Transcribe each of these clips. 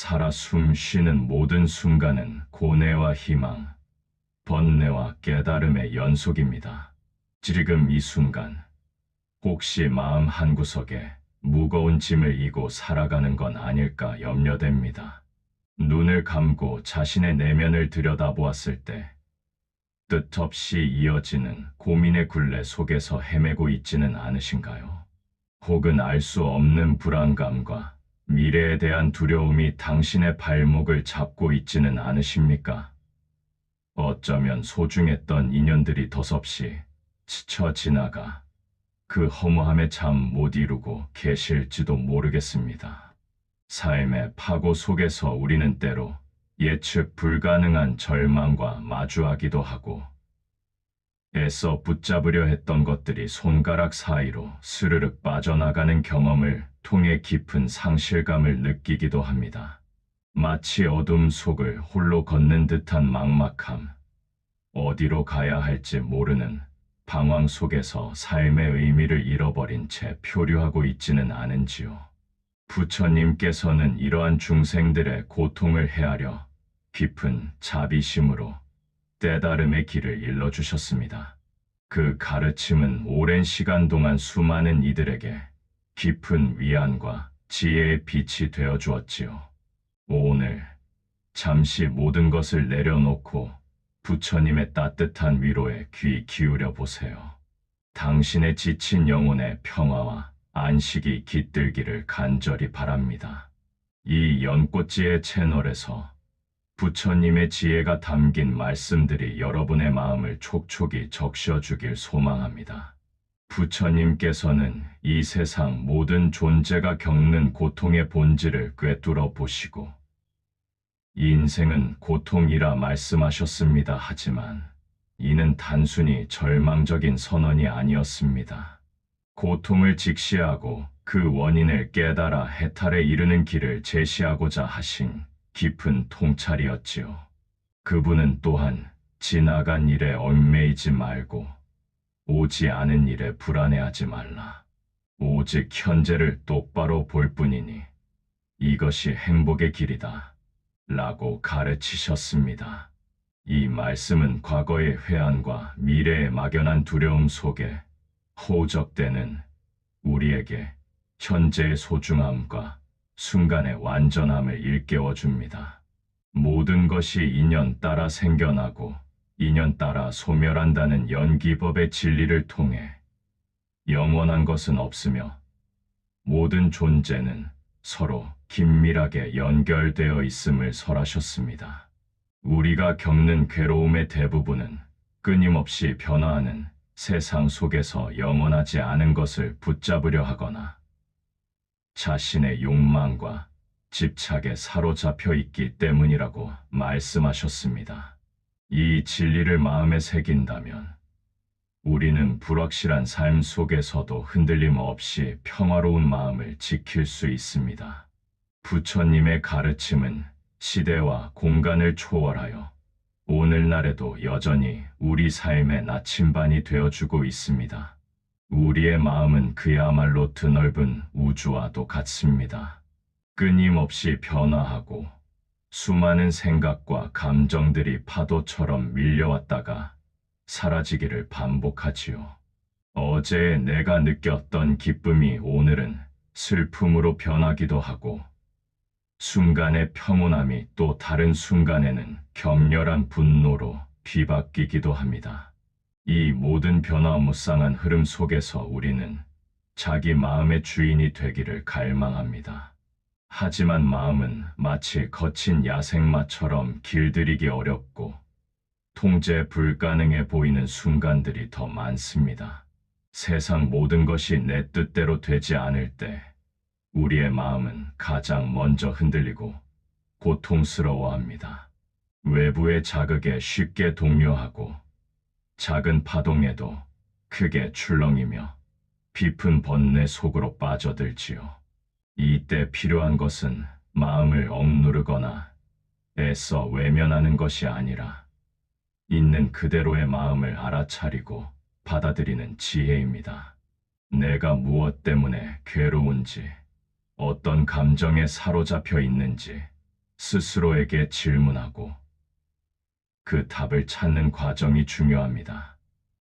살아 숨 쉬는 모든 순간은 고뇌와 희망, 번뇌와 깨달음의 연속입니다. 지금 이 순간, 혹시 마음 한구석에 무거운 짐을 이고 살아가는 건 아닐까 염려됩니다. 눈을 감고 자신의 내면을 들여다보았을 때 뜻없이 이어지는 고민의 굴레 속에서 헤매고 있지는 않으신가요? 혹은 알 수 없는 불안감과 미래에 대한 두려움이 당신의 발목을 잡고 있지는 않으십니까? 어쩌면 소중했던 인연들이 덧없이 스쳐 지나가 그 허무함에 잠 못 이루고 계실지도 모르겠습니다. 삶의 파고 속에서 우리는 때로 예측 불가능한 절망과 마주하기도 하고 애써 붙잡으려 했던 것들이 손가락 사이로 스르륵 빠져나가는 경험을 통해 깊은 상실감을 느끼기도 합니다. 마치 어둠 속을 홀로 걷는 듯한 막막함, 어디로 가야 할지 모르는 방황 속에서 삶의 의미를 잃어버린 채 표류하고 있지는 않은지요. 부처님께서는 이러한 중생들의 고통을 헤아려 깊은 자비심으로 깨달음의 길을 일러주셨습니다. 그 가르침은 오랜 시간 동안 수많은 이들에게 깊은 위안과 지혜의 빛이 되어 주었지요. 오늘 잠시 모든 것을 내려놓고 부처님의 따뜻한 위로에 귀 기울여 보세요. 당신의 지친 영혼의 평화와 안식이 깃들기를 간절히 바랍니다. 이 연꽃지혜 채널에서 부처님의 지혜가 담긴 말씀들이 여러분의 마음을 촉촉이 적셔주길 소망합니다. 부처님께서는 이 세상 모든 존재가 겪는 고통의 본질을 꿰뚫어 보시고 인생은 고통이라 말씀하셨습니다. 하지만 이는 단순히 절망적인 선언이 아니었습니다. 고통을 직시하고 그 원인을 깨달아 해탈에 이르는 길을 제시하고자 하신 깊은 통찰이었지요. 그분은 또한 지나간 일에 얽매이지 말고 오지 않은 일에 불안해하지 말라. 오직 현재를 똑바로 볼 뿐이니 이것이 행복의 길이다. 라고 가르치셨습니다. 이 말씀은 과거의 회한과 미래의 막연한 두려움 속에 호적되는 우리에게 현재의 소중함과 순간의 완전함을 일깨워 줍니다. 모든 것이 인연 따라 생겨나고 인연 따라 소멸한다는 연기법의 진리를 통해 영원한 것은 없으며 모든 존재는 서로 긴밀하게 연결되어 있음을 설하셨습니다. 우리가 겪는 괴로움의 대부분은 끊임없이 변화하는 세상 속에서 영원하지 않은 것을 붙잡으려 하거나 자신의 욕망과 집착에 사로잡혀 있기 때문이라고 말씀하셨습니다. 이 진리를 마음에 새긴다면 우리는 불확실한 삶 속에서도 흔들림 없이 평화로운 마음을 지킬 수 있습니다. 부처님의 가르침은 시대와 공간을 초월하여 오늘날에도 여전히 우리 삶의 나침반이 되어주고 있습니다. 우리의 마음은 그야말로 드넓은 우주와도 같습니다. 끊임없이 변화하고 수많은 생각과 감정들이 파도처럼 밀려왔다가 사라지기를 반복하지요. 어제 내가 느꼈던 기쁨이 오늘은 슬픔으로 변하기도 하고 순간의 평온함이 또 다른 순간에는 격렬한 분노로 뒤바뀌기도 합니다. 이 모든 변화무쌍한 흐름 속에서 우리는 자기 마음의 주인이 되기를 갈망합니다. 하지만 마음은 마치 거친 야생마처럼 길들이기 어렵고 통제 불가능해 보이는 순간들이 더 많습니다. 세상 모든 것이 내 뜻대로 되지 않을 때 우리의 마음은 가장 먼저 흔들리고 고통스러워합니다. 외부의 자극에 쉽게 동요하고 작은 파동에도 크게 출렁이며 깊은 번뇌 속으로 빠져들지요. 이때 필요한 것은 마음을 억누르거나 애써 외면하는 것이 아니라 있는 그대로의 마음을 알아차리고 받아들이는 지혜입니다. 내가 무엇 때문에 괴로운지, 어떤 감정에 사로잡혀 있는지 스스로에게 질문하고 그 답을 찾는 과정이 중요합니다.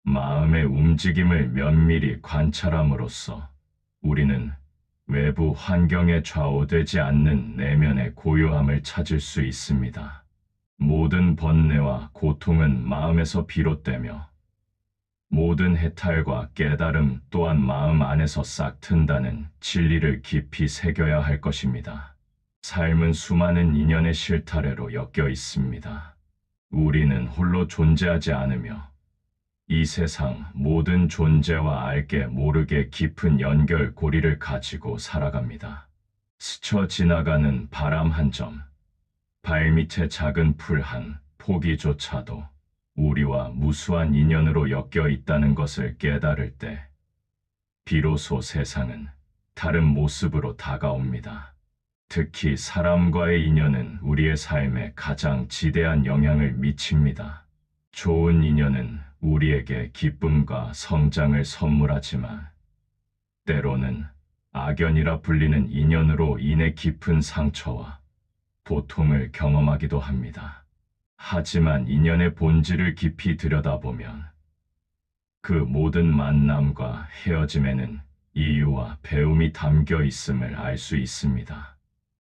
마음의 움직임을 면밀히 관찰함으로써 우리는 외부 환경에 좌우되지 않는 내면의 고요함을 찾을 수 있습니다. 모든 번뇌와 고통은 마음에서 비롯되며 모든 해탈과 깨달음 또한 마음 안에서 싹 튼다는 진리를 깊이 새겨야 할 것입니다. 삶은 수많은 인연의 실타래로 엮여 있습니다. 우리는 홀로 존재하지 않으며 이 세상 모든 존재와 알게 모르게 깊은 연결고리를 가지고 살아갑니다. 스쳐 지나가는 바람 한 점, 발밑의 작은 풀 한 포기조차도 우리와 무수한 인연으로 엮여 있다는 것을 깨달을 때 비로소 세상은 다른 모습으로 다가옵니다. 특히 사람과의 인연은 우리의 삶에 가장 지대한 영향을 미칩니다. 좋은 인연은 우리에게 기쁨과 성장을 선물하지만 때로는 악연이라 불리는 인연으로 인해 깊은 상처와 고통을 경험하기도 합니다. 하지만 인연의 본질을 깊이 들여다보면 그 모든 만남과 헤어짐에는 이유와 배움이 담겨 있음을 알 수 있습니다.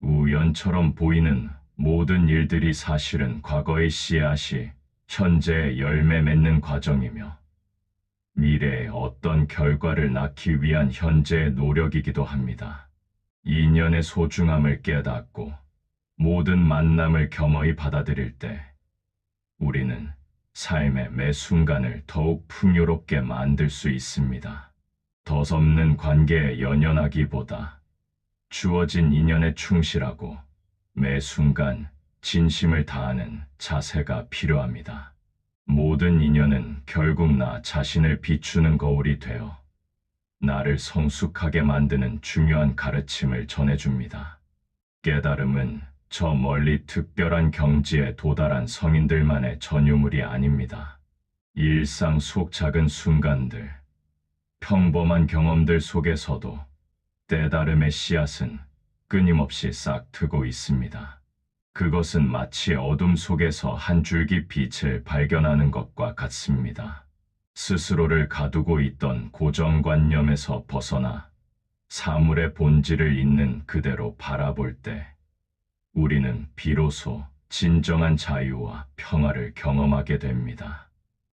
우연처럼 보이는 모든 일들이 사실은 과거의 씨앗이 현재의 열매 맺는 과정이며 미래의 어떤 결과를 낳기 위한 현재의 노력이기도 합니다. 인연의 소중함을 깨닫고 모든 만남을 겸허히 받아들일 때 우리는 삶의 매 순간을 더욱 풍요롭게 만들 수 있습니다. 덧없는 관계에 연연하기보다 주어진 인연에 충실하고 매 순간 진심을 다하는 자세가 필요합니다. 모든 인연은 결국 나 자신을 비추는 거울이 되어 나를 성숙하게 만드는 중요한 가르침을 전해줍니다. 깨달음은 저 멀리 특별한 경지에 도달한 성인들만의 전유물이 아닙니다. 일상 속 작은 순간들, 평범한 경험들 속에서도 깨달음의 씨앗은 끊임없이 싹 트고 있습니다. 그것은 마치 어둠 속에서 한 줄기 빛을 발견하는 것과 같습니다. 스스로를 가두고 있던 고정관념에서 벗어나 사물의 본질을 있는 그대로 바라볼 때 우리는 비로소 진정한 자유와 평화를 경험하게 됩니다.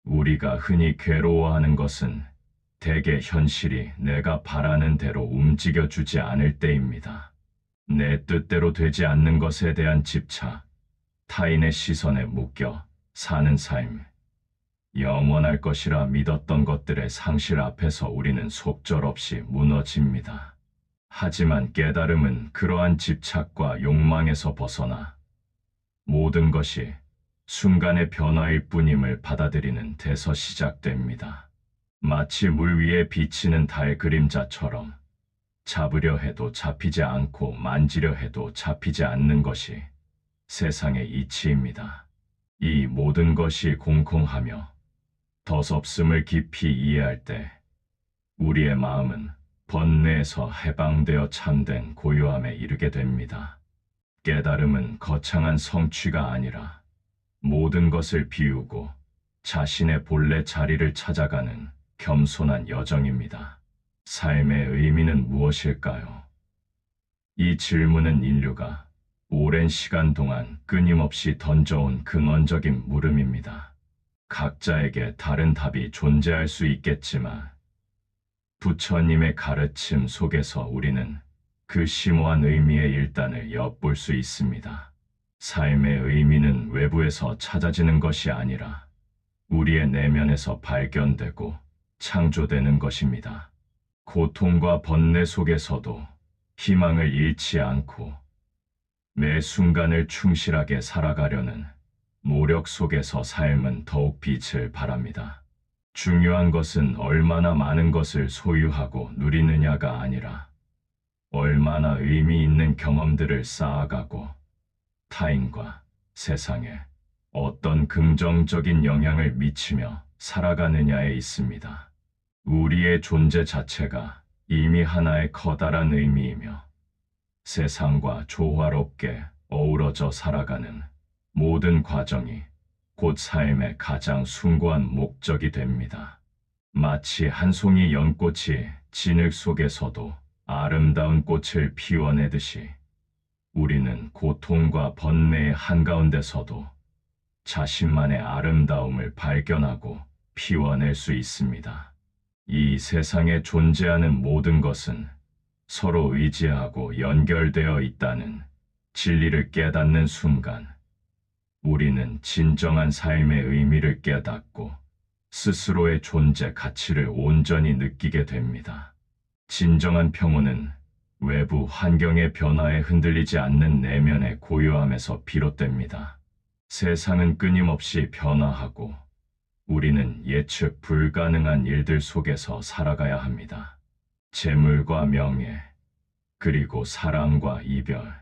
우리가 흔히 괴로워하는 것은 대개 현실이 내가 바라는 대로 움직여주지 않을 때입니다. 내 뜻대로 되지 않는 것에 대한 집착, 타인의 시선에 묶여 사는 삶, 영원할 것이라 믿었던 것들의 상실 앞에서 우리는 속절없이 무너집니다. 하지만 깨달음은 그러한 집착과 욕망에서 벗어나 모든 것이 순간의 변화일 뿐임을 받아들이는 데서 시작됩니다. 마치 물 위에 비치는 달 그림자처럼 잡으려 해도 잡히지 않고 만지려 해도 잡히지 않는 것이 세상의 이치입니다. 이 모든 것이 공공하며 덧없음을 깊이 이해할 때 우리의 마음은 번뇌에서 해방되어 참된 고요함에 이르게 됩니다. 깨달음은 거창한 성취가 아니라 모든 것을 비우고 자신의 본래 자리를 찾아가는 겸손한 여정입니다. 삶의 의미는 무엇일까요? 이 질문은 인류가 오랜 시간 동안 끊임없이 던져온 근원적인 물음입니다. 각자에게 다른 답이 존재할 수 있겠지만 부처님의 가르침 속에서 우리는 그 심오한 의미의 일단을 엿볼 수 있습니다. 삶의 의미는 외부에서 찾아지는 것이 아니라 우리의 내면에서 발견되고 창조되는 것입니다. 고통과 번뇌 속에서도 희망을 잃지 않고 매 순간을 충실하게 살아가려는 노력 속에서 삶은 더욱 빛을 발합니다. 중요한 것은 얼마나 많은 것을 소유하고 누리느냐가 아니라 얼마나 의미 있는 경험들을 쌓아가고 타인과 세상에 어떤 긍정적인 영향을 미치며 살아가느냐에 있습니다. 우리의 존재 자체가 이미 하나의 커다란 의미이며 세상과 조화롭게 어우러져 살아가는 모든 과정이 곧 삶의 가장 숭고한 목적이 됩니다. 마치 한 송이 연꽃이 진흙 속에서도 아름다운 꽃을 피워내듯이 우리는 고통과 번뇌의 한가운데서도 자신만의 아름다움을 발견하고 피워낼 수 있습니다. 이 세상에 존재하는 모든 것은 서로 의지하고 연결되어 있다는 진리를 깨닫는 순간, 우리는 진정한 삶의 의미를 깨닫고 스스로의 존재 가치를 온전히 느끼게 됩니다. 진정한 평온은 외부 환경의 변화에 흔들리지 않는 내면의 고요함에서 비롯됩니다. 세상은 끊임없이 변화하고 우리는 예측 불가능한 일들 속에서 살아가야 합니다. 재물과 명예, 그리고 사랑과 이별,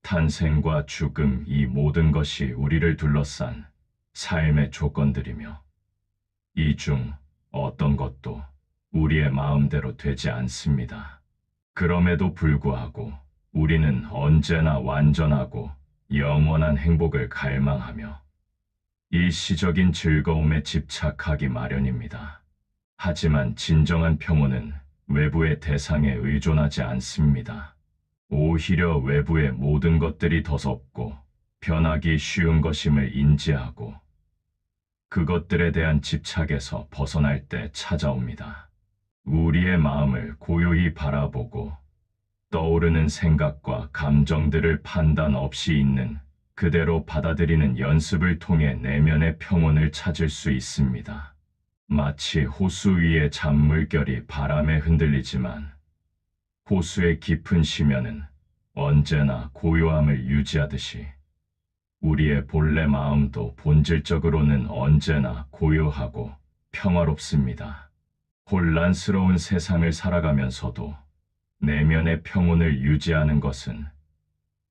탄생과 죽음, 이 모든 것이 우리를 둘러싼 삶의 조건들이며 이 중 어떤 것도 우리의 마음대로 되지 않습니다. 그럼에도 불구하고 우리는 언제나 완전하고 영원한 행복을 갈망하며 일시적인 즐거움에 집착하기 마련입니다. 하지만 진정한 평온은 외부의 대상에 의존하지 않습니다. 오히려 외부의 모든 것들이 더섭고 변하기 쉬운 것임을 인지하고 그것들에 대한 집착에서 벗어날 때 찾아옵니다. 우리의 마음을 고요히 바라보고 떠오르는 생각과 감정들을 판단 없이 있는 그대로 받아들이는 연습을 통해 내면의 평온을 찾을 수 있습니다. 마치 호수 위의 잔물결이 바람에 흔들리지만 호수의 깊은 심연은 언제나 고요함을 유지하듯이 우리의 본래 마음도 본질적으로는 언제나 고요하고 평화롭습니다. 혼란스러운 세상을 살아가면서도 내면의 평온을 유지하는 것은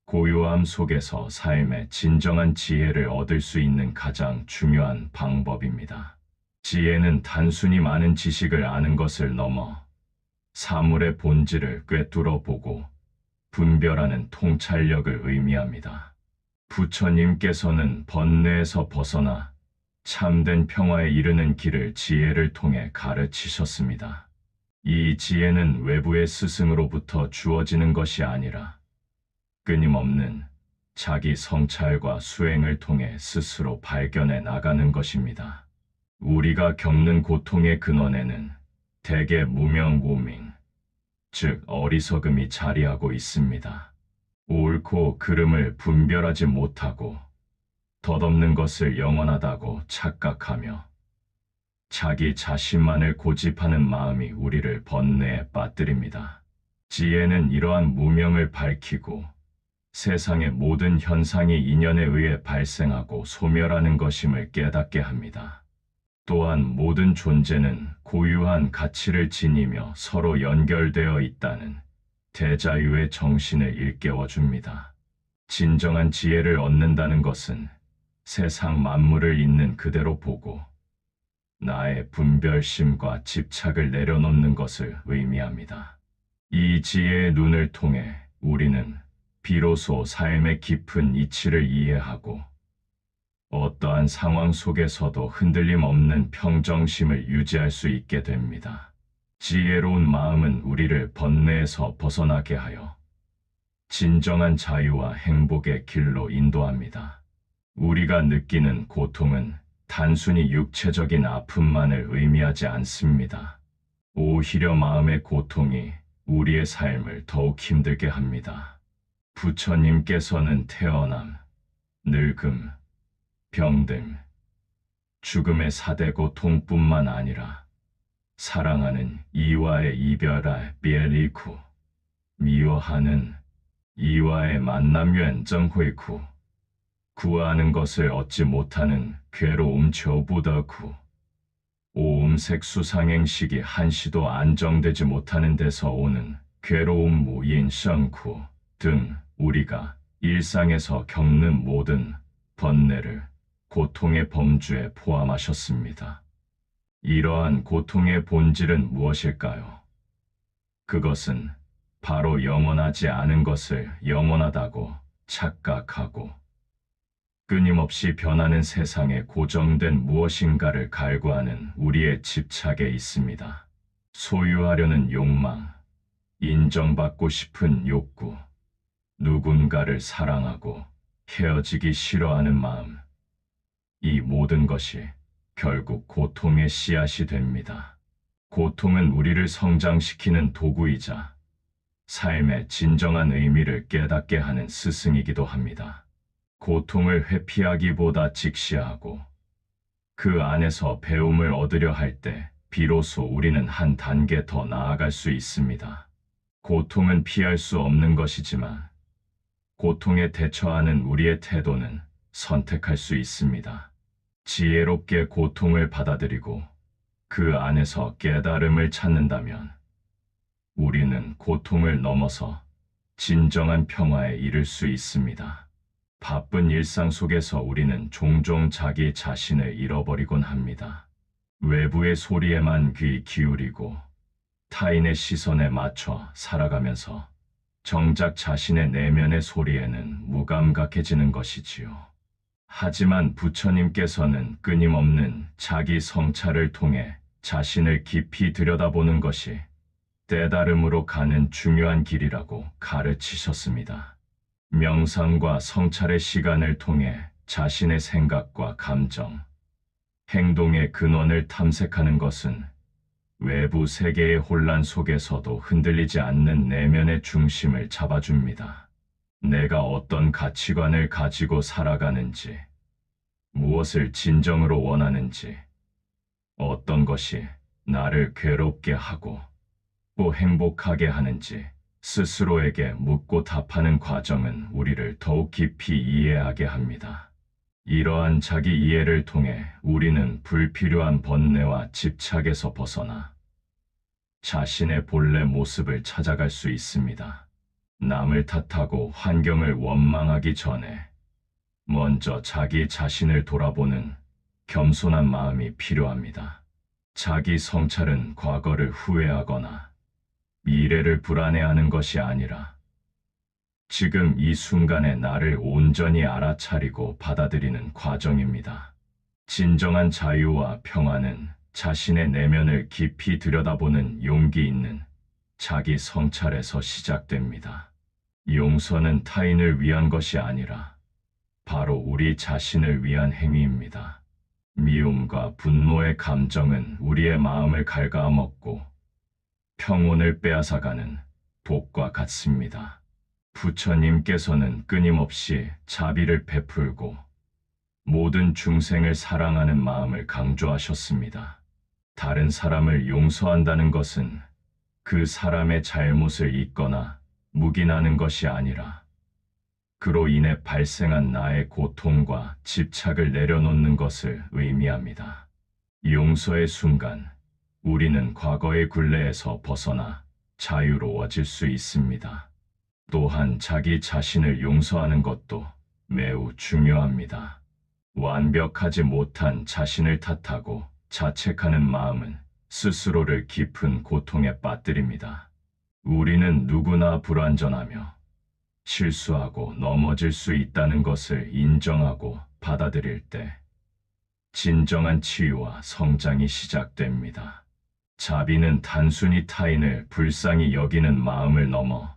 고요함 속에서 삶의 진정한 지혜를 얻을 수 있는 가장 중요한 방법입니다. 지혜는 단순히 많은 지식을 아는 것을 넘어 사물의 본질을 꿰뚫어 보고 분별하는 통찰력을 의미합니다. 부처님께서는 번뇌에서 벗어나 참된 평화에 이르는 길을 지혜를 통해 가르치셨습니다. 이 지혜는 외부의 스승으로부터 주어지는 것이 아니라 끊임없는 자기 성찰과 수행을 통해 스스로 발견해 나가는 것입니다. 우리가 겪는 고통의 근원에는 대개 무명무민, 즉 어리석음이 자리하고 있습니다. 옳고 그름을 분별하지 못하고 덧없는 것을 영원하다고 착각하며 자기 자신만을 고집하는 마음이 우리를 번뇌에 빠뜨립니다. 지혜는 이러한 무명을 밝히고 세상의 모든 현상이 인연에 의해 발생하고 소멸하는 것임을 깨닫게 합니다. 또한 모든 존재는 고유한 가치를 지니며 서로 연결되어 있다는 대자유의 정신을 일깨워줍니다. 진정한 지혜를 얻는다는 것은 세상 만물을 있는 그대로 보고 나의 분별심과 집착을 내려놓는 것을 의미합니다. 이 지혜의 눈을 통해 우리는 비로소 삶의 깊은 이치를 이해하고 어떠한 상황 속에서도 흔들림 없는 평정심을 유지할 수 있게 됩니다. 지혜로운 마음은 우리를 번뇌에서 벗어나게 하여 진정한 자유와 행복의 길로 인도합니다. 우리가 느끼는 고통은 단순히 육체적인 아픔만을 의미하지 않습니다. 오히려 마음의 고통이 우리의 삶을 더욱 힘들게 합니다. 부처님께서는 태어남, 늙음, 병듦, 죽음의 4대 고통뿐만 아니라 사랑하는 이와의 이별의 비엘리쿠, 미워하는 이와의 만남 정회쿠, 구하는 것을 얻지 못하는 괴로움 저부더쿠, 오음색 수상행식이 한시도 안정되지 못하는 데서 오는 괴로움 무인성쿠 등 우리가 일상에서 겪는 모든 번뇌를 고통의 범주에 포함하셨습니다. 이러한 고통의 본질은 무엇일까요? 그것은 바로 영원하지 않은 것을 영원하다고 착각하고 끊임없이 변하는 세상에 고정된 무엇인가를 갈구하는 우리의 집착에 있습니다. 소유하려는 욕망, 인정받고 싶은 욕구, 누군가를 사랑하고 헤어지기 싫어하는 마음, 이 모든 것이 결국 고통의 씨앗이 됩니다. 고통은 우리를 성장시키는 도구이자 삶의 진정한 의미를 깨닫게 하는 스승이기도 합니다. 고통을 회피하기보다 직시하고 그 안에서 배움을 얻으려 할 때 비로소 우리는 한 단계 더 나아갈 수 있습니다. 고통은 피할 수 없는 것이지만 고통에 대처하는 우리의 태도는 선택할 수 있습니다. 지혜롭게 고통을 받아들이고 그 안에서 깨달음을 찾는다면 우리는 고통을 넘어서 진정한 평화에 이를 수 있습니다. 바쁜 일상 속에서 우리는 종종 자기 자신을 잃어버리곤 합니다. 외부의 소리에만 귀 기울이고 타인의 시선에 맞춰 살아가면서 정작 자신의 내면의 소리에는 무감각해지는 것이지요. 하지만 부처님께서는 끊임없는 자기 성찰을 통해 자신을 깊이 들여다보는 것이 깨달음으로 가는 중요한 길이라고 가르치셨습니다. 명상과 성찰의 시간을 통해 자신의 생각과 감정, 행동의 근원을 탐색하는 것은 외부 세계의 혼란 속에서도 흔들리지 않는 내면의 중심을 잡아줍니다. 내가 어떤 가치관을 가지고 살아가는지, 무엇을 진정으로 원하는지, 어떤 것이 나를 괴롭게 하고 또 행복하게 하는지 스스로에게 묻고 답하는 과정은 우리를 더욱 깊이 이해하게 합니다. 이러한 자기 이해를 통해 우리는 불필요한 번뇌와 집착에서 벗어나 자신의 본래 모습을 찾아갈 수 있습니다. 남을 탓하고 환경을 원망하기 전에 먼저 자기 자신을 돌아보는 겸손한 마음이 필요합니다. 자기 성찰은 과거를 후회하거나 미래를 불안해하는 것이 아니라 지금 이 순간의 나를 온전히 알아차리고 받아들이는 과정입니다. 진정한 자유와 평화는 자신의 내면을 깊이 들여다보는 용기 있는 자기 성찰에서 시작됩니다. 용서는 타인을 위한 것이 아니라 바로 우리 자신을 위한 행위입니다. 미움과 분노의 감정은 우리의 마음을 갉아먹고 평온을 빼앗아가는 독과 같습니다. 부처님께서는 끊임없이 자비를 베풀고 모든 중생을 사랑하는 마음을 강조하셨습니다. 다른 사람을 용서한다는 것은 그 사람의 잘못을 잊거나 묵인하는 것이 아니라 그로 인해 발생한 나의 고통과 집착을 내려놓는 것을 의미합니다. 용서의 순간 우리는 과거의 굴레에서 벗어나 자유로워질 수 있습니다. 또한 자기 자신을 용서하는 것도 매우 중요합니다. 완벽하지 못한 자신을 탓하고 자책하는 마음은 스스로를 깊은 고통에 빠뜨립니다. 우리는 누구나 불완전하며 실수하고 넘어질 수 있다는 것을 인정하고 받아들일 때 진정한 치유와 성장이 시작됩니다. 자비는 단순히 타인을 불쌍히 여기는 마음을 넘어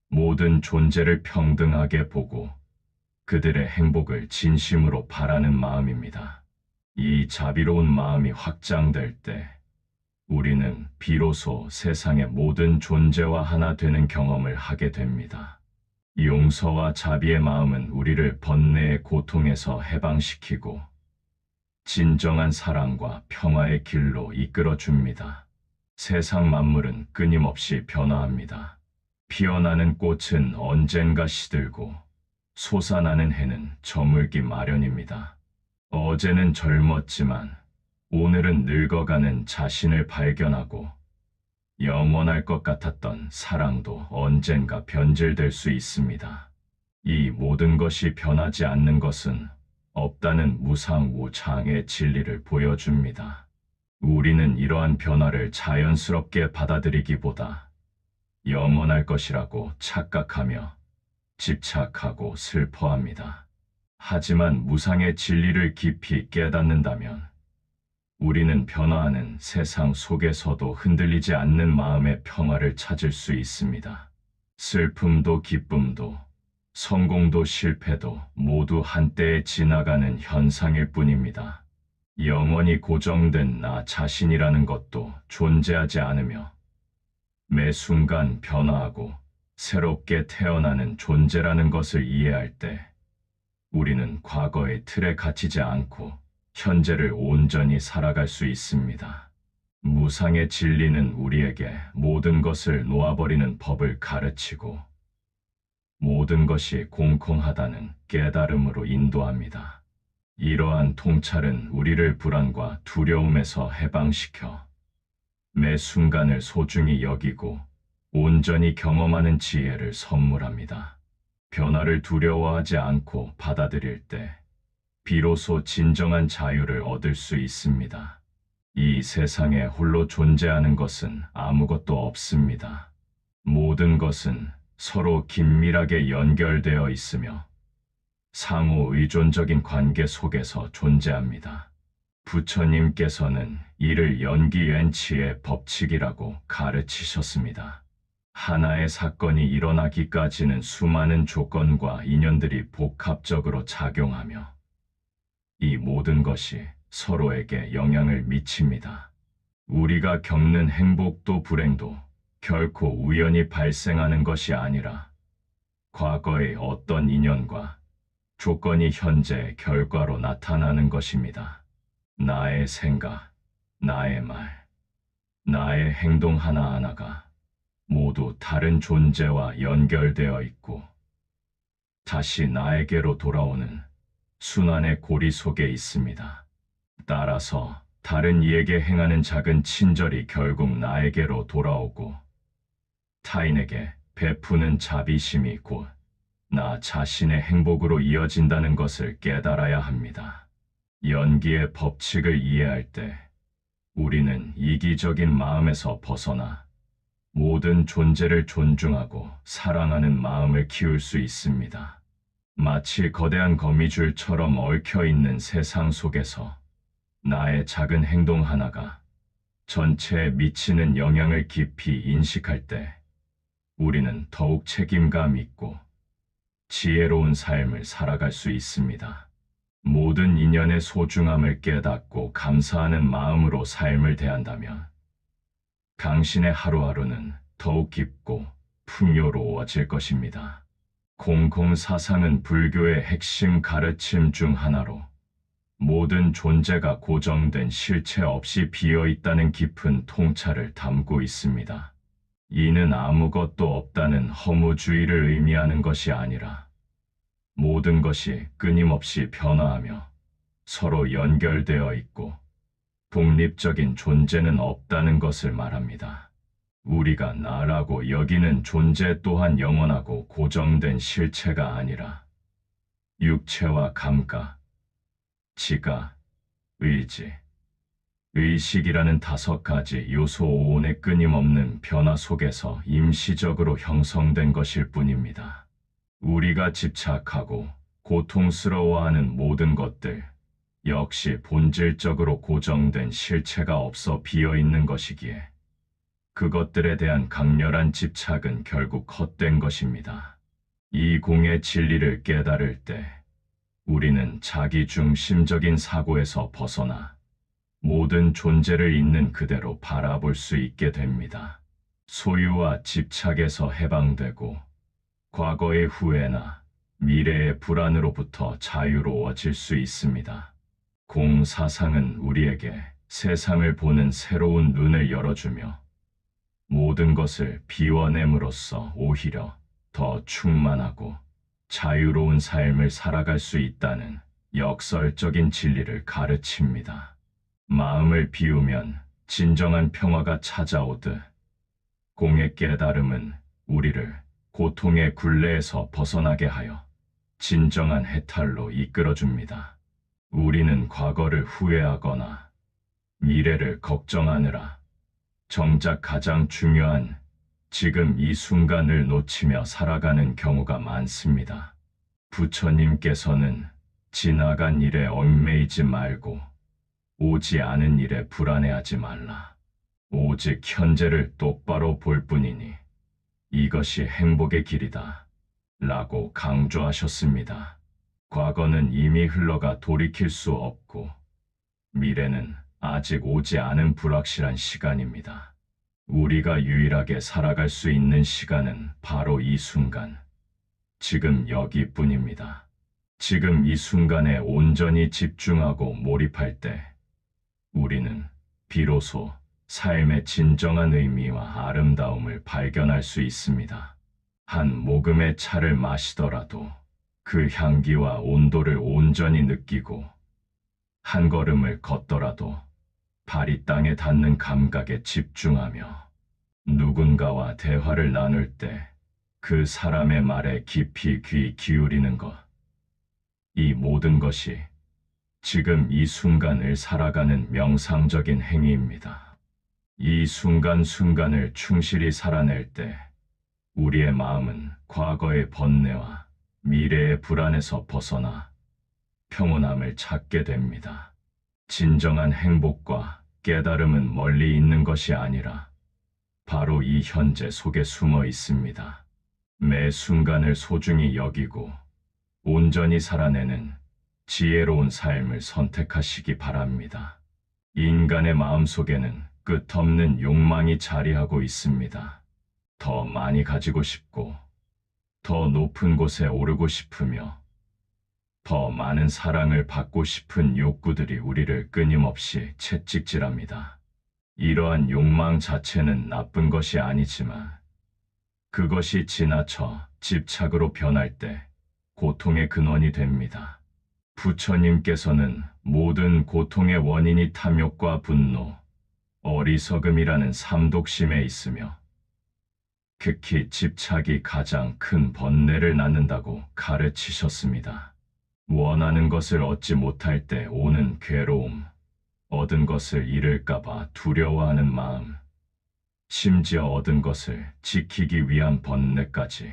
모든 존재를 평등하게 보고 그들의 행복을 진심으로 바라는 마음입니다. 이 자비로운 마음이 확장될 때 우리는 비로소 세상의 모든 존재와 하나 되는 경험을 하게 됩니다. 용서와 자비의 마음은 우리를 번뇌의 고통에서 해방시키고 진정한 사랑과 평화의 길로 이끌어 줍니다. 세상 만물은 끊임없이 변화합니다. 피어나는 꽃은 언젠가 시들고 솟아나는 해는 저물기 마련입니다. 어제는 젊었지만 오늘은 늙어가는 자신을 발견하고 영원할 것 같았던 사랑도 언젠가 변질될 수 있습니다. 이 모든 것이 변하지 않는 것은 없다는 무상무장의 진리를 보여줍니다. 우리는 이러한 변화를 자연스럽게 받아들이기보다 영원할 것이라고 착각하며 집착하고 슬퍼합니다. 하지만 무상의 진리를 깊이 깨닫는다면 우리는 변화하는 세상 속에서도 흔들리지 않는 마음의 평화를 찾을 수 있습니다. 슬픔도 기쁨도 성공도 실패도 모두 한때에 지나가는 현상일 뿐입니다. 영원히 고정된 나 자신이라는 것도 존재하지 않으며 매 순간 변화하고 새롭게 태어나는 존재라는 것을 이해할 때 우리는 과거의 틀에 갇히지 않고 현재를 온전히 살아갈 수 있습니다. 무상의 진리는 우리에게 모든 것을 놓아버리는 법을 가르치고 모든 것이 공평하다는 깨달음으로 인도합니다. 이러한 통찰은 우리를 불안과 두려움에서 해방시켜 매 순간을 소중히 여기고 온전히 경험하는 지혜를 선물합니다. 변화를 두려워하지 않고 받아들일 때 비로소 진정한 자유를 얻을 수 있습니다. 이 세상에 홀로 존재하는 것은 아무것도 없습니다. 모든 것은 서로 긴밀하게 연결되어 있으며 상호 의존적인 관계 속에서 존재합니다. 부처님께서는 이를 연기엔치의 법칙이라고 가르치셨습니다. 하나의 사건이 일어나기까지는 수많은 조건과 인연들이 복합적으로 작용하며 이 모든 것이 서로에게 영향을 미칩니다. 우리가 겪는 행복도 불행도 결코 우연히 발생하는 것이 아니라 과거의 어떤 인연과 조건이 현재의 결과로 나타나는 것입니다. 나의 생각, 나의 말, 나의 행동 하나하나가 모두 다른 존재와 연결되어 있고 다시 나에게로 돌아오는 순환의 고리 속에 있습니다. 따라서 다른 이에게 행하는 작은 친절이 결국 나에게로 돌아오고 타인에게 베푸는 자비심이 곧 나 자신의 행복으로 이어진다는 것을 깨달아야 합니다. 연기의 법칙을 이해할 때 우리는 이기적인 마음에서 벗어나 모든 존재를 존중하고 사랑하는 마음을 키울 수 있습니다. 마치 거대한 거미줄처럼 얽혀있는 세상 속에서 나의 작은 행동 하나가 전체에 미치는 영향을 깊이 인식할 때 우리는 더욱 책임감 있고 지혜로운 삶을 살아갈 수 있습니다. 모든 인연의 소중함을 깨닫고 감사하는 마음으로 삶을 대한다면 당신의 하루하루는 더욱 깊고 풍요로워질 것입니다. 공공사상은 불교의 핵심 가르침 중 하나로 모든 존재가 고정된 실체 없이 비어있다는 깊은 통찰을 담고 있습니다. 이는 아무것도 없다는 허무주의를 의미하는 것이 아니라 모든 것이 끊임없이 변화하며 서로 연결되어 있고 독립적인 존재는 없다는 것을 말합니다. 우리가 나라고 여기는 존재 또한 영원하고 고정된 실체가 아니라 육체와 감각, 지각, 의지, 의식이라는 5가지 요소 오온의 끊임없는 변화 속에서 임시적으로 형성된 것일 뿐입니다. 우리가 집착하고 고통스러워하는 모든 것들 역시 본질적으로 고정된 실체가 없어 비어있는 것이기에 그것들에 대한 강렬한 집착은 결국 헛된 것입니다. 이 공의 진리를 깨달을 때 우리는 자기중심적인 사고에서 벗어나 모든 존재를 있는 그대로 바라볼 수 있게 됩니다. 소유와 집착에서 해방되고 과거의 후회나 미래의 불안으로부터 자유로워질 수 있습니다. 공사상은 우리에게 세상을 보는 새로운 눈을 열어주며 모든 것을 비워냄으로써 오히려 더 충만하고 자유로운 삶을 살아갈 수 있다는 역설적인 진리를 가르칩니다. 마음을 비우면 진정한 평화가 찾아오듯 공의 깨달음은 우리를 고통의 굴레에서 벗어나게 하여 진정한 해탈로 이끌어줍니다. 우리는 과거를 후회하거나 미래를 걱정하느라 정작 가장 중요한 지금 이 순간을 놓치며 살아가는 경우가 많습니다. 부처님께서는 지나간 일에 얽매이지 말고 오지 않은 일에 불안해하지 말라. 오직 현재를 똑바로 볼 뿐이니 이것이 행복의 길이다. 라고 강조하셨습니다. 과거는 이미 흘러가 돌이킬 수 없고 미래는 아직 오지 않은 불확실한 시간입니다. 우리가 유일하게 살아갈 수 있는 시간은 바로 이 순간, 지금 여기뿐입니다. 지금 이 순간에 온전히 집중하고 몰입할 때 우리는 비로소 삶의 진정한 의미와 아름다움을 발견할 수 있습니다. 한 모금의 차를 마시더라도 그 향기와 온도를 온전히 느끼고 한 걸음을 걷더라도 발이 땅에 닿는 감각에 집중하며 누군가와 대화를 나눌 때 그 사람의 말에 깊이 귀 기울이는 것. 이 모든 것이 지금 이 순간을 살아가는 명상적인 행위입니다. 이 순간순간을 충실히 살아낼 때 우리의 마음은 과거의 번뇌와 미래의 불안에서 벗어나 평온함을 찾게 됩니다. 진정한 행복과 깨달음은 멀리 있는 것이 아니라 바로 이 현재 속에 숨어 있습니다. 매 순간을 소중히 여기고 온전히 살아내는 지혜로운 삶을 선택하시기 바랍니다. 인간의 마음속에는 끝없는 욕망이 자리하고 있습니다. 더 많이 가지고 싶고, 더 높은 곳에 오르고 싶으며, 더 많은 사랑을 받고 싶은 욕구들이 우리를 끊임없이 채찍질합니다. 이러한 욕망 자체는 나쁜 것이 아니지만 그것이 지나쳐 집착으로 변할 때 고통의 근원이 됩니다. 부처님께서는 모든 고통의 원인이 탐욕과 분노, 어리석음이라는 삼독심에 있으며 특히 집착이 가장 큰 번뇌를 낳는다고 가르치셨습니다. 원하는 것을 얻지 못할 때 오는 괴로움, 얻은 것을 잃을까봐 두려워하는 마음, 심지어 얻은 것을 지키기 위한 번뇌까지.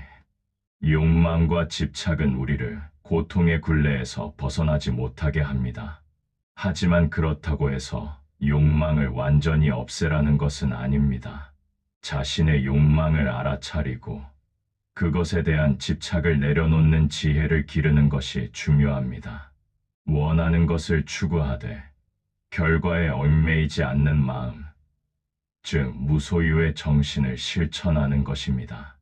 욕망과 집착은 우리를 고통의 굴레에서 벗어나지 못하게 합니다. 하지만 그렇다고 해서 욕망을 완전히 없애라는 것은 아닙니다. 자신의 욕망을 알아차리고 그것에 대한 집착을 내려놓는 지혜를 기르는 것이 중요합니다. 원하는 것을 추구하되 결과에 얽매이지 않는 마음, 즉 무소유의 정신을 실천하는 것입니다.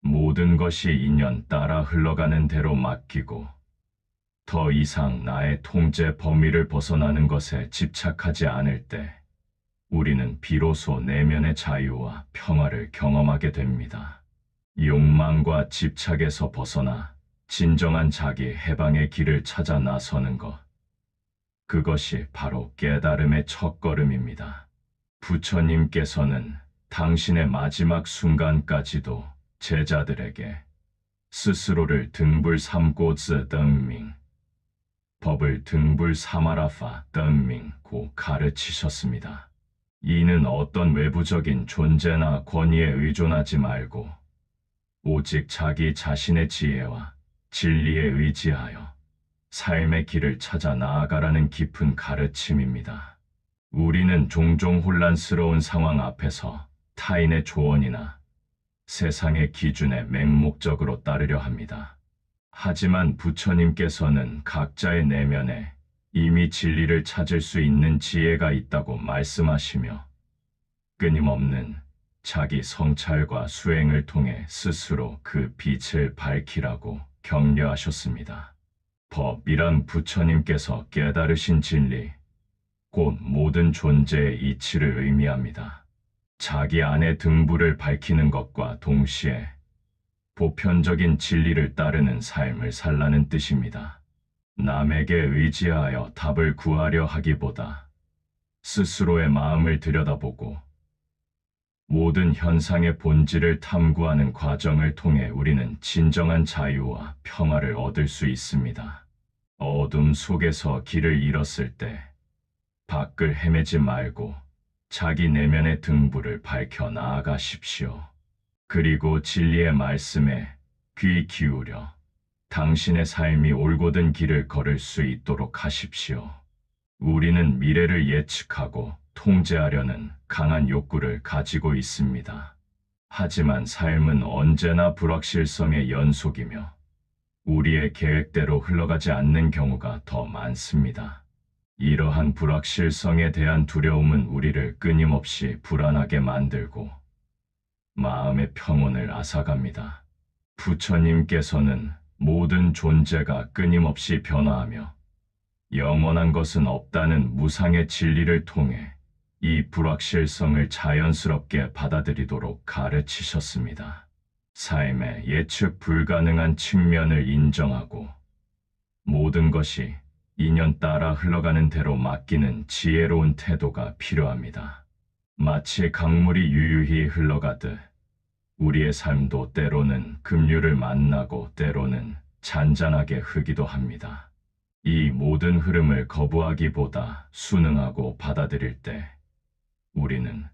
모든 것이 인연 따라 흘러가는 대로 맡기고 더 이상 나의 통제 범위를 벗어나는 것에 집착하지 않을 때 우리는 비로소 내면의 자유와 평화를 경험하게 됩니다. 욕망과 집착에서 벗어나 진정한 자기 해방의 길을 찾아 나서는 것. 그것이 바로 깨달음의 첫걸음입니다. 부처님께서는 당신의 마지막 순간까지도 제자들에게 스스로를 등불 삼고 즈덤밍, 법을 등불 삼아라파 덤밍고 가르치셨습니다. 이는 어떤 외부적인 존재나 권위에 의존하지 말고 오직 자기 자신의 지혜와 진리에 의지하여 삶의 길을 찾아 나아가라는 깊은 가르침입니다. 우리는 종종 혼란스러운 상황 앞에서 타인의 조언이나 세상의 기준에 맹목적으로 따르려 합니다. 하지만 부처님께서는 각자의 내면에 이미 진리를 찾을 수 있는 지혜가 있다고 말씀하시며 끊임없는 자기 성찰과 수행을 통해 스스로 그 빛을 밝히라고 격려하셨습니다. 법이란 부처님께서 깨달으신 진리, 곧 모든 존재의 이치를 의미합니다. 자기 안의 등불을 밝히는 것과 동시에 보편적인 진리를 따르는 삶을 살라는 뜻입니다. 남에게 의지하여 답을 구하려 하기보다 스스로의 마음을 들여다보고 모든 현상의 본질을 탐구하는 과정을 통해 우리는 진정한 자유와 평화를 얻을 수 있습니다. 어둠 속에서 길을 잃었을 때 밖을 헤매지 말고 자기 내면의 등불을 밝혀 나아가십시오. 그리고 진리의 말씀에 귀 기울여 당신의 삶이 올곧은 길을 걸을 수 있도록 하십시오. 우리는 미래를 예측하고 통제하려는 강한 욕구를 가지고 있습니다. 하지만 삶은 언제나 불확실성의 연속이며 우리의 계획대로 흘러가지 않는 경우가 더 많습니다. 이러한 불확실성에 대한 두려움은 우리를 끊임없이 불안하게 만들고 마음의 평온을 앗아갑니다. 부처님께서는 모든 존재가 끊임없이 변화하며 영원한 것은 없다는 무상의 진리를 통해 이 불확실성을 자연스럽게 받아들이도록 가르치셨습니다. 삶의 예측 불가능한 측면을 인정하고 모든 것이 인연 따라 흘러가는 대로 맡기는 지혜로운 태도가 필요합니다. 마치 강물이 유유히 흘러가듯 우리의 삶도 때로는 급류를 만나고 때로는 잔잔하게 흐기도 합니다. 이 모든 흐름을 거부하기보다 순응하고 받아들일 때 우리는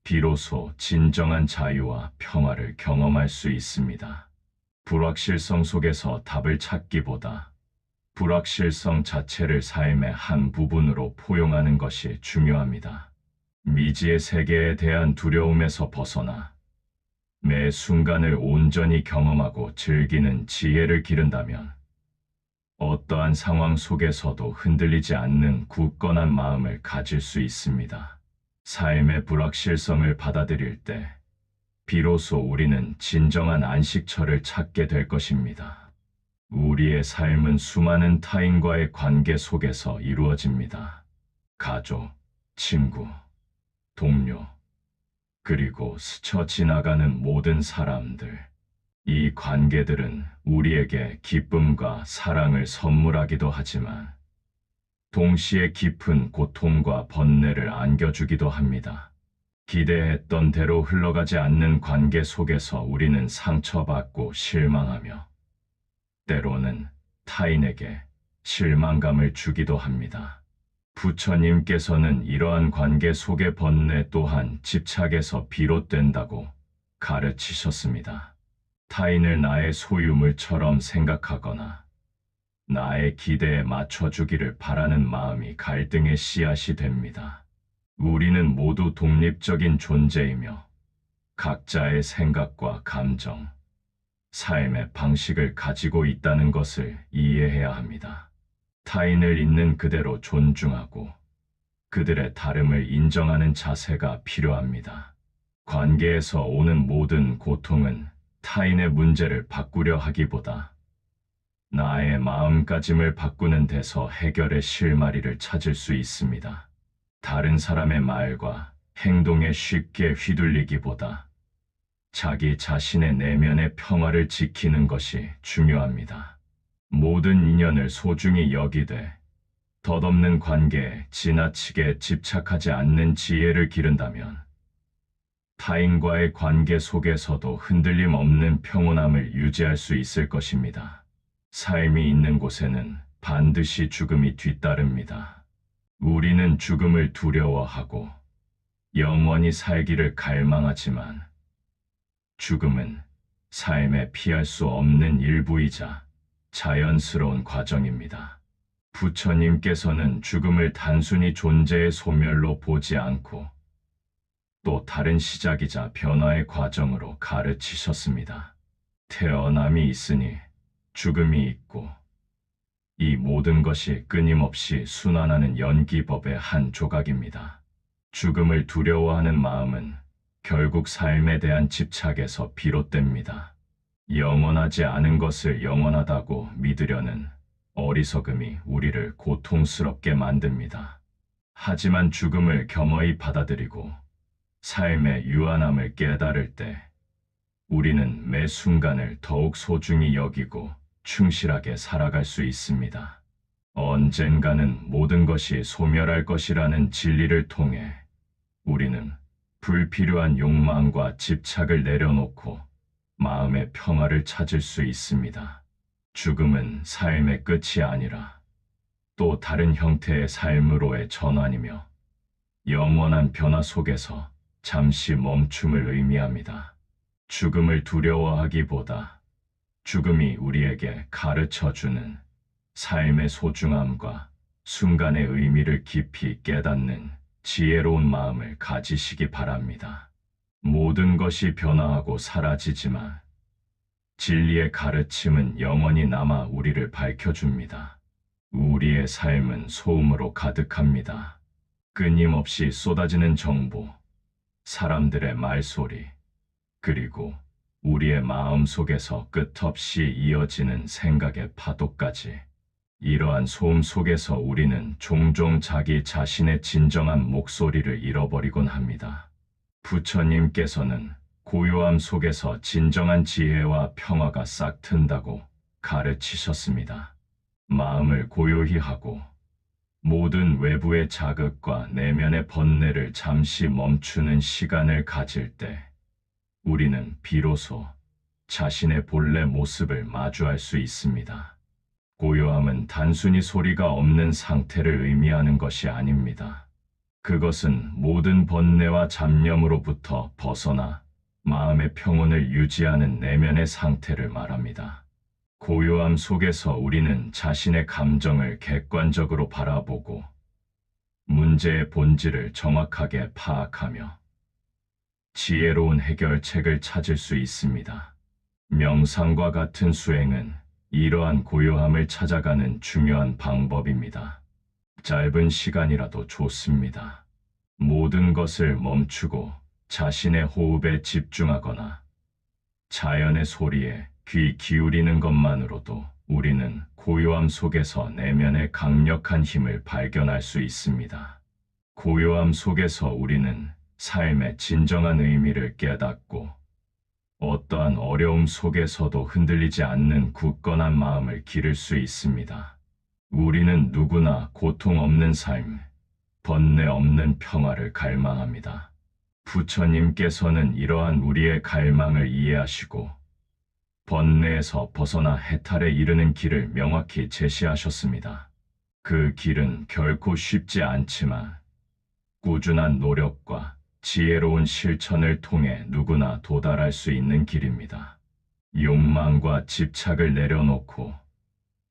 비로소 진정한 자유와 평화를 경험할 수 있습니다. 불확실성 속에서 답을 찾기보다 불확실성 자체를 삶의 한 부분으로 포용하는 것이 중요합니다. 미지의 세계에 대한 두려움에서 벗어나 매 순간을 온전히 경험하고 즐기는 지혜를 기른다면 어떠한 상황 속에서도 흔들리지 않는 굳건한 마음을 가질 수 있습니다. 삶의 불확실성을 받아들일 때 비로소 우리는 진정한 안식처를 찾게 될 것입니다. 우리의 삶은 수많은 타인과의 관계 속에서 이루어집니다. 가족, 친구, 동료, 그리고 스쳐 지나가는 모든 사람들. 이 관계들은 우리에게 기쁨과 사랑을 선물하기도 하지만 동시에 깊은 고통과 번뇌를 안겨주기도 합니다. 기대했던 대로 흘러가지 않는 관계 속에서 우리는 상처받고 실망하며 때로는 타인에게 실망감을 주기도 합니다. 부처님께서는 이러한 관계 속의 번뇌 또한 집착에서 비롯된다고 가르치셨습니다. 타인을 나의 소유물처럼 생각하거나 나의 기대에 맞춰주기를 바라는 마음이 갈등의 씨앗이 됩니다. 우리는 모두 독립적인 존재이며 각자의 생각과 감정, 삶의 방식을 가지고 있다는 것을 이해해야 합니다. 타인을 있는 그대로 존중하고 그들의 다름을 인정하는 자세가 필요합니다. 관계에서 오는 모든 고통은 타인의 문제를 바꾸려 하기보다 나의 마음가짐을 바꾸는 데서 해결의 실마리를 찾을 수 있습니다. 다른 사람의 말과 행동에 쉽게 휘둘리기보다 자기 자신의 내면의 평화를 지키는 것이 중요합니다. 모든 인연을 소중히 여기되 덧없는 관계에 지나치게 집착하지 않는 지혜를 기른다면 타인과의 관계 속에서도 흔들림 없는 평온함을 유지할 수 있을 것입니다. 삶이 있는 곳에는 반드시 죽음이 뒤따릅니다. 우리는 죽음을 두려워하고 영원히 살기를 갈망하지만 죽음은 삶에 피할 수 없는 일부이자 자연스러운 과정입니다. 부처님께서는 죽음을 단순히 존재의 소멸로 보지 않고 또 다른 시작이자 변화의 과정으로 가르치셨습니다. 태어남이 있으니 죽음이 있고 이 모든 것이 끊임없이 순환하는 연기법의 한 조각입니다. 죽음을 두려워하는 마음은 결국 삶에 대한 집착에서 비롯됩니다. 영원하지 않은 것을 영원하다고 믿으려는 어리석음이 우리를 고통스럽게 만듭니다. 하지만 죽음을 겸허히 받아들이고 삶의 유한함을 깨달을 때 우리는 매 순간을 더욱 소중히 여기고 충실하게 살아갈 수 있습니다. 언젠가는 모든 것이 소멸할 것이라는 진리를 통해 우리는 불필요한 욕망과 집착을 내려놓고 마음의 평화를 찾을 수 있습니다. 죽음은 삶의 끝이 아니라 또 다른 형태의 삶으로의 전환이며 영원한 변화 속에서 잠시 멈춤을 의미합니다. 죽음을 두려워하기보다 죽음이 우리에게 가르쳐주는 삶의 소중함과 순간의 의미를 깊이 깨닫는 지혜로운 마음을 가지시기 바랍니다. 모든 것이 변화하고 사라지지만 진리의 가르침은 영원히 남아 우리를 밝혀줍니다. 우리의 삶은 소음으로 가득합니다. 끊임없이 쏟아지는 정보, 사람들의 말소리, 그리고 우리의 마음 속에서 끝없이 이어지는 생각의 파도까지. 이러한 소음 속에서 우리는 종종 자기 자신의 진정한 목소리를 잃어버리곤 합니다. 부처님께서는 고요함 속에서 진정한 지혜와 평화가 싹 튼다고 가르치셨습니다. 마음을 고요히 하고 모든 외부의 자극과 내면의 번뇌를 잠시 멈추는 시간을 가질 때 우리는 비로소 자신의 본래 모습을 마주할 수 있습니다. 고요함은 단순히 소리가 없는 상태를 의미하는 것이 아닙니다. 그것은 모든 번뇌와 잡념으로부터 벗어나 마음의 평온을 유지하는 내면의 상태를 말합니다. 고요함 속에서 우리는 자신의 감정을 객관적으로 바라보고 문제의 본질을 정확하게 파악하며 지혜로운 해결책을 찾을 수 있습니다. 명상과 같은 수행은 이러한 고요함을 찾아가는 중요한 방법입니다. 짧은 시간이라도 좋습니다. 모든 것을 멈추고 자신의 호흡에 집중하거나 자연의 소리에 귀 기울이는 것만으로도 우리는 고요함 속에서 내면의 강력한 힘을 발견할 수 있습니다. 고요함 속에서 우리는 삶의 진정한 의미를 깨닫고 어떠한 어려움 속에서도 흔들리지 않는 굳건한 마음을 기를 수 있습니다. 우리는 누구나 고통 없는 삶, 번뇌 없는 평화를 갈망합니다. 부처님께서는 이러한 우리의 갈망을 이해하시고 번뇌에서 벗어나 해탈에 이르는 길을 명확히 제시하셨습니다. 그 길은 결코 쉽지 않지만 꾸준한 노력과 지혜로운 실천을 통해 누구나 도달할 수 있는 길입니다. 욕망과 집착을 내려놓고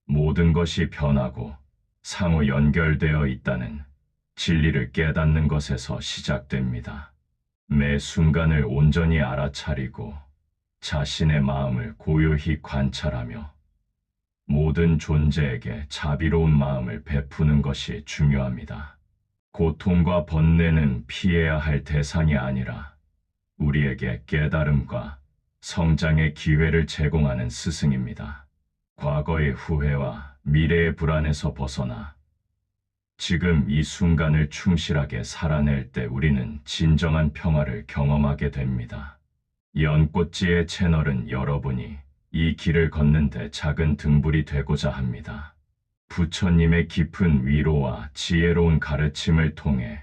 모든 것이 변하고 상호 연결되어 있다는 진리를 깨닫는 것에서 시작됩니다. 매 순간을 온전히 알아차리고 자신의 마음을 고요히 관찰하며 모든 존재에게 자비로운 마음을 베푸는 것이 중요합니다. 고통과 번뇌는 피해야 할 대상이 아니라 우리에게 깨달음과 성장의 기회를 제공하는 스승입니다. 과거의 후회와 미래의 불안에서 벗어나 지금 이 순간을 충실하게 살아낼 때 우리는 진정한 평화를 경험하게 됩니다. 연꽃지의 채널은 여러분이 이 길을 걷는데 작은 등불이 되고자 합니다. 부처님의 깊은 위로와 지혜로운 가르침을 통해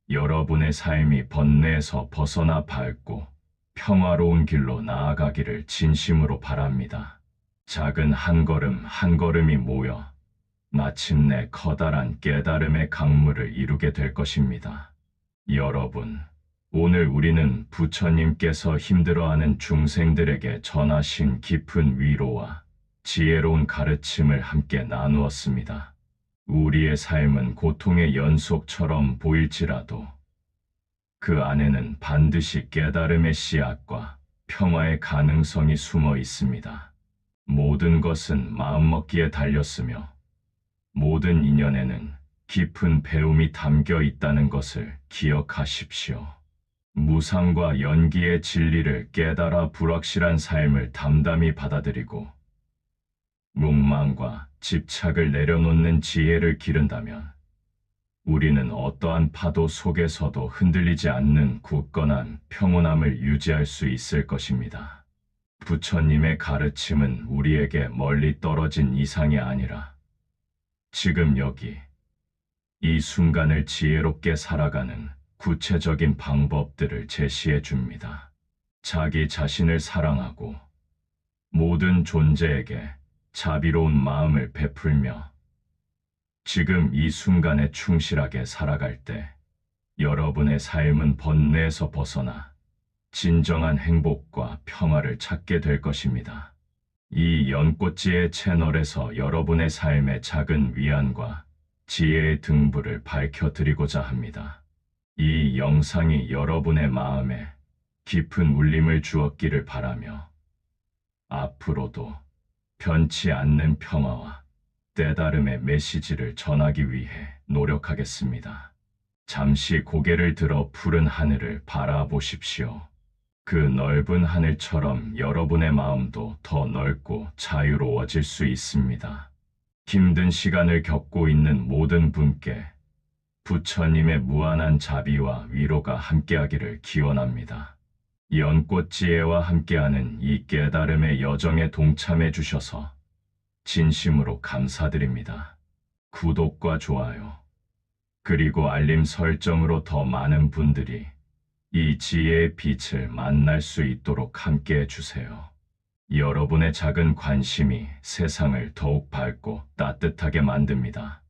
여러분의 삶이 번뇌에서 벗어나 밝고 평화로운 길로 나아가기를 진심으로 바랍니다. 작은 한 걸음 한 걸음이 모여 마침내 커다란 깨달음의 강물을 이루게 될 것입니다. 여러분, 오늘 우리는 부처님께서 힘들어하는 중생들에게 전하신 깊은 위로와 지혜로운 가르침을 함께 나누었습니다. 우리의 삶은 고통의 연속처럼 보일지라도 그 안에는 반드시 깨달음의 씨앗과 평화의 가능성이 숨어 있습니다. 모든 것은 마음먹기에 달렸으며 모든 인연에는 깊은 배움이 담겨 있다는 것을 기억하십시오. 무상과 연기의 진리를 깨달아 불확실한 삶을 담담히 받아들이고 욕망과 집착을 내려놓는 지혜를 기른다면 우리는 어떠한 파도 속에서도 흔들리지 않는 굳건한 평온함을 유지할 수 있을 것입니다. 부처님의 가르침은 우리에게 멀리 떨어진 이상이 아니라 지금 여기 이 순간을 지혜롭게 살아가는 구체적인 방법들을 제시해 줍니다. 자기 자신을 사랑하고 모든 존재에게 자비로운 마음을 베풀며 지금 이 순간에 충실하게 살아갈 때 여러분의 삶은 번뇌에서 벗어나 진정한 행복과 평화를 찾게 될 것입니다. 이 연꽃지혜 채널에서 여러분의 삶의 작은 위안과 지혜의 등불을 밝혀드리고자 합니다. 이 영상이 여러분의 마음에 깊은 울림을 주었기를 바라며 앞으로도 변치 않는 평화와 때다름의 메시지를 전하기 위해 노력하겠습니다. 잠시 고개를 들어 푸른 하늘을 바라보십시오. 그 넓은 하늘처럼 여러분의 마음도 더 넓고 자유로워질 수 있습니다. 힘든 시간을 겪고 있는 모든 분께 부처님의 무한한 자비와 위로가 함께하기를 기원합니다. 연꽃 지혜와 함께하는 이 깨달음의 여정에 동참해 주셔서 진심으로 감사드립니다. 구독과 좋아요, 그리고 알림 설정으로 더 많은 분들이 이 지혜의 빛을 만날 수 있도록 함께해 주세요. 여러분의 작은 관심이 세상을 더욱 밝고 따뜻하게 만듭니다.